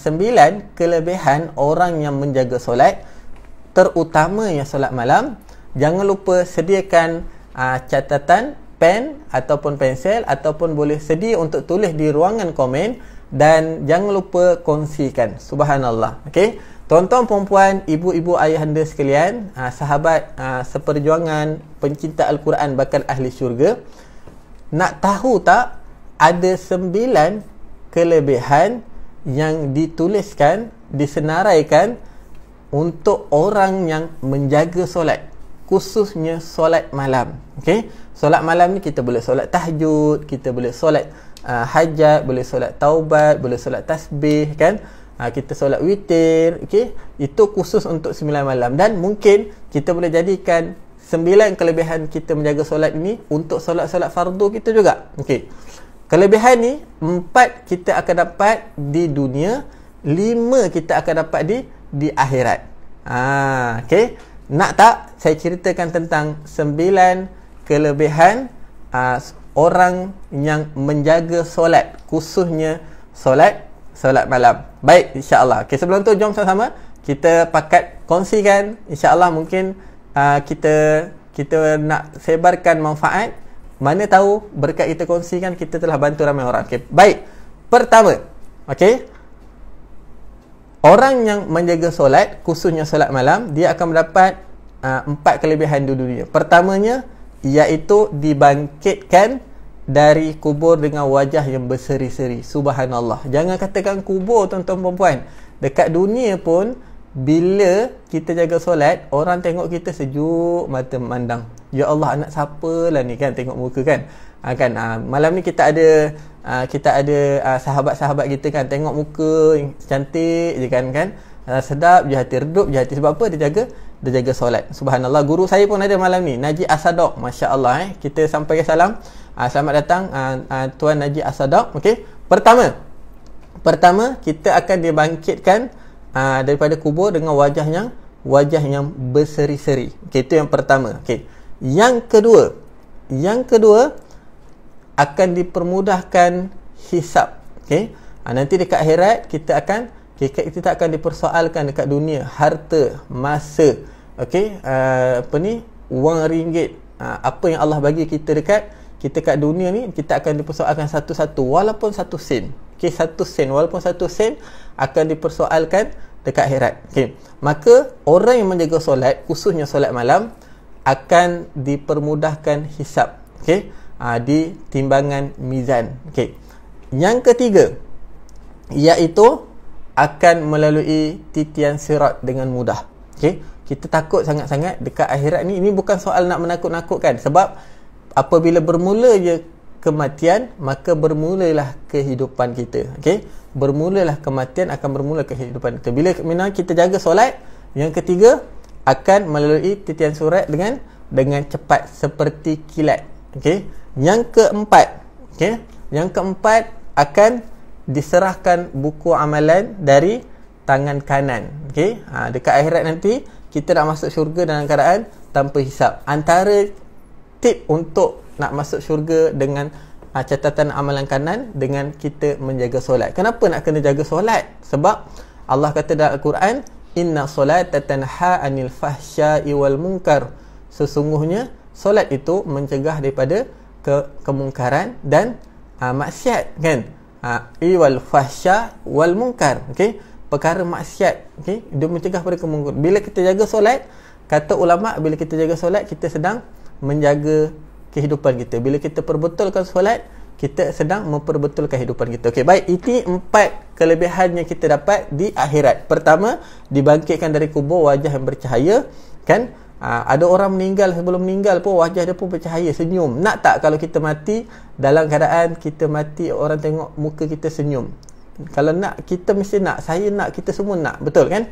9 kelebihan orang yang menjaga solat, terutamanya solat malam. Jangan lupa sediakan catatan, pen ataupun pensel, ataupun boleh sedia untuk tulis di ruangan komen, dan jangan lupa kongsikan. Subhanallah. Okey, tuan-tuan, perempuan, ibu-ibu, ayahanda sekalian, sahabat seperjuangan pencinta Al-Quran bakal ahli syurga, nak tahu tak ada 9 kelebihan yang dituliskan, disenaraikan untuk orang yang menjaga solat, khususnya solat malam. Okey, solat malam ni kita boleh solat tahajud, kita boleh solat hajat, boleh solat taubat, boleh solat tasbih, kan? Kita solat witir. Okey, itu khusus untuk 9 malam, dan mungkin kita boleh jadikan 9 kelebihan kita menjaga solat ini untuk solat-solat fardu kita juga. Okey, kelebihan ni 4 kita akan dapat di dunia, 5 kita akan dapat di akhirat. Okey, nak tak saya ceritakan tentang 9 kelebihan orang yang menjaga solat, khususnya solat malam. Baik, insya-Allah. Okey, sebelum tu jom sama-sama kita pakat kongsikan. Insya-Allah mungkin kita nak sebarkan manfaat. Mana tahu berkat kita kongsikan, kita telah bantu ramai orang. Okey, baik. Pertama, okey, orang yang menjaga solat, khususnya solat malam, dia akan mendapat 4 kelebihan di dunia. Pertamanya, iaitu dibangkitkan dari kubur dengan wajah yang berseri-seri. Subhanallah. Jangan katakan kubur, tuan-tuan perempuan. Dekat dunia pun, bila kita jaga solat, orang tengok kita sejuk mata memandang. Ya Allah, anak siapa lah ni, kan? Tengok muka, kan? Malam ni kita ada sahabat-sahabat kita, kan? Tengok muka cantik je, kan? Sedap je hati, redup je hati. Sebab apa? Dia jaga solat. Subhanallah. Guru saya pun ada malam ni, Najib Asadok. Masya Allah. Kita sampaikan salam. Selamat datang Tuan Najib Asadok. Okey, pertama kita akan dibangkitkan daripada kubur dengan wajah yang berseri-seri. Okey, itu yang pertama. Okey, yang kedua akan dipermudahkan hisab. Okey, nanti dekat akhirat kita akan dipersoalkan dekat dunia harta, masa, okey, wang ringgit, apa yang Allah bagi kita kat dunia ni, kita akan dipersoalkan satu-satu, walaupun 1 sen. Okey, 1 sen, walaupun 1 sen akan dipersoalkan dekat akhirat. Okey, maka orang yang menjaga solat, khususnya solat malam, akan dipermudahkan hisab. Okey, di timbangan mizan. Okey, yang ketiga, iaitu akan melalui titian sirat dengan mudah. Okey, kita takut sangat-sangat dekat akhirat ni. Ini bukan soal nak menakut-nakutkan, sebab apabila bermula je kematian, maka bermulalah kehidupan kita. Okey, bermulalah kematian, akan bermula kehidupan kita bila memang kita jaga solat. Yang ketiga, akan melalui titian surat dengan cepat seperti kilat. Okey, yang keempat, akan diserahkan buku amalan dari tangan kanan. Okey, dekat akhirat nanti kita nak masuk syurga dalam keadaan tanpa hisap. Antara tip untuk nak masuk syurga dengan catatan amalan kanan, dengan kita menjaga solat. Kenapa nak kena jaga solat? Sebab Allah kata dalam Al-Quran, inna solata tanha anil fahsya'i wal munkar. Sesungguhnya solat itu mencegah daripada kemungkaran dan maksiat, kan? Wal fahsya wal munkar. Okey, perkara maksiat. Okey, dia mencegah pada kemungkaran. Bila kita jaga solat, kata ulama, bila kita jaga solat, kita sedang menjaga kehidupan kita. Bila kita perbetulkan solat, kita sedang memperbetulkan kehidupan kita. Okey, baik. Ini 4 kelebihan yang kita dapat di akhirat. Pertama, dibangkitkan dari kubur wajah yang bercahaya, kan? Ada orang meninggal, sebelum meninggal pun wajah dia pun bercahaya, senyum. Nak tak kalau kita mati, dalam keadaan kita mati, orang tengok muka kita senyum? Kalau nak, kita mesti nak. Saya nak, kita semua nak. Betul, kan?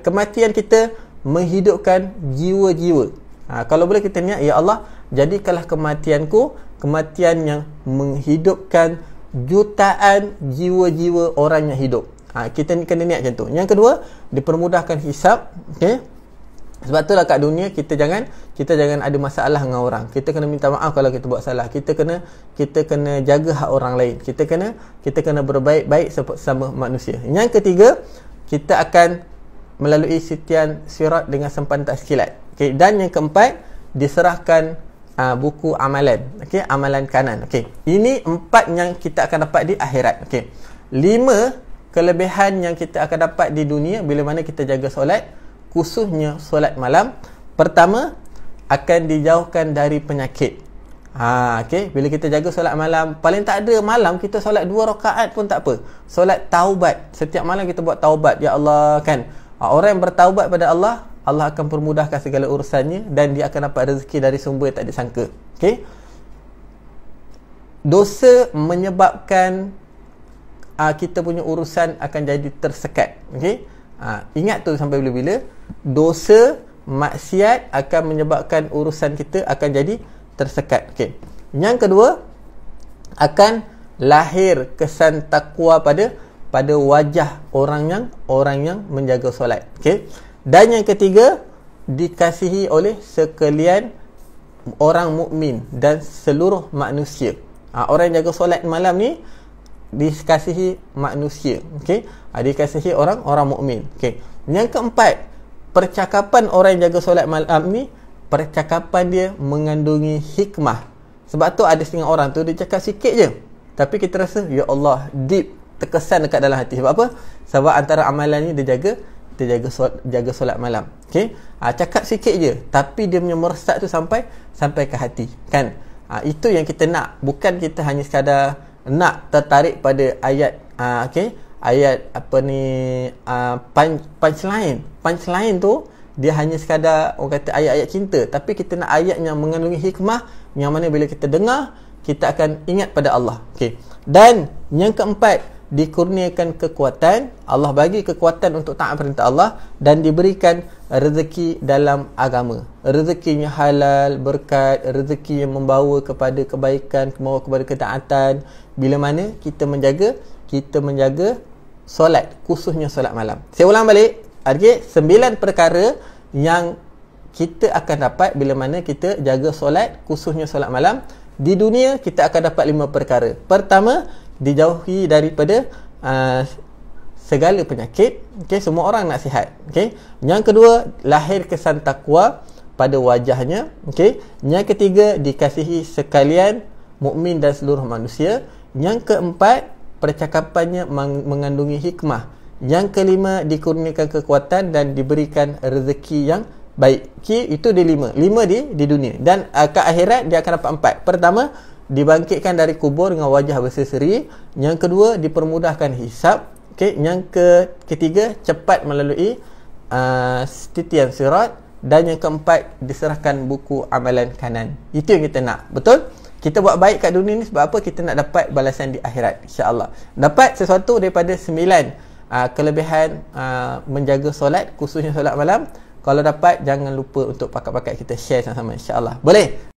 Kematian kita menghidupkan jiwa-jiwa. Kalau boleh kita niat, ya Allah, jadikanlah kematianku kematian yang menghidupkan jutaan jiwa-jiwa orang yang hidup. Kita kena niat macam tu. Yang kedua, dipermudahkan hisab. Okey, Sebab itulah kat dunia kita jangan ada masalah dengan orang. Kita kena minta maaf kalau kita buat salah. Kita kena jaga hak orang lain. Kita kena berbaik-baik sama manusia. Yang ketiga, kita akan melalui sitian sirat dengan sempadan tak sekilat. Okey, dan yang keempat, diserahkan buku amalan. Okey, amalan kanan. Okey. Ini 4 yang kita akan dapat di akhirat. Okey. 5 kelebihan yang kita akan dapat di dunia bila mana kita jaga solat, khususnya solat malam. Pertama, akan dijauhkan dari penyakit. Okey, bila kita jaga solat malam, paling tak ada malam kita solat 2 rakaat pun tak apa. Solat taubat. Setiap malam kita buat taubat. Ya Allah, kan. Orang yang bertaubat pada Allah, Allah akan permudahkan segala urusannya dan dia akan dapat rezeki dari sumber yang tak disangka. Okey. Dosa menyebabkan kita punya urusan akan jadi tersekat. Okey. Ingat tu sampai bila-bila. Dosa, maksiat akan menyebabkan urusan kita akan jadi tersekat. Okey. Yang kedua, akan lahir kesan takwa pada wajah orang yang menjaga solat. Okey. Dan yang ketiga, dikasihi oleh sekalian orang mukmin dan seluruh manusia. Orang yang jaga solat malam ni dikasihi manusia. Okey. Dikasihi orang mukmin. Okey. Yang keempat, percakapan orang yang jaga solat malam ni, percakapan dia mengandungi hikmah. Sebab tu ada setengah orang tu dia cakap sikit je, tapi kita rasa ya Allah, deep, terkesan dekat dalam hati. Sebab apa? Sebab antara amalan ni dia jaga solat malam. Okey. Cakap sikit je, tapi dia punya meresap tu sampai ke hati, kan? Itu yang kita nak. Bukan kita hanya sekadar nak tertarik pada ayat ayat apa ni, punchline tu dia hanya sekadar orang kata ayat-ayat cinta, tapi kita nak ayat yang mengandungi hikmah, yang mana bila kita dengar kita akan ingat pada Allah. Okey. Dan yang keempat, dikurniakan kekuatan. Allah bagi kekuatan untuk taat perintah Allah dan diberikan rezeki dalam agama. Rezekinya halal, berkat, rezeki yang membawa kepada kebaikan, membawa kepada ketaatan. Bila mana kita menjaga solat, khususnya solat malam. Saya ulang balik. Ada 9 perkara yang kita akan dapat bila mana kita jaga solat, khususnya solat malam. Di dunia kita akan dapat 5 perkara. Pertama, dijauhi daripada segala penyakit. Okey, semua orang nak sihat. Okey. Yang kedua, lahir kesan takwa pada wajahnya. Okey. Yang ketiga, dikasihi sekalian mukmin dan seluruh manusia. Yang keempat, percakapannya mengandungi hikmah. Yang kelima, dikurniakan kekuatan dan diberikan rezeki yang baik. Okey, itu di 5 di dunia. Dan ke akhirat dia akan dapat 4. Pertama, dibangkitkan dari kubur dengan wajah berseri-seri. Yang kedua, dipermudahkan hisab. Okey, yang ketiga, cepat melalui titian sirat. Dan yang keempat, diserahkan buku amalan kanan. Itu yang kita nak. Betul? Kita buat baik kat dunia ni sebab apa? Kita nak dapat balasan di akhirat, insya-Allah. Dapat sesuatu daripada 9 kelebihan menjaga solat, khususnya solat malam. Kalau dapat, jangan lupa untuk pakat-pakat kita share sama-sama, insya-Allah. Boleh?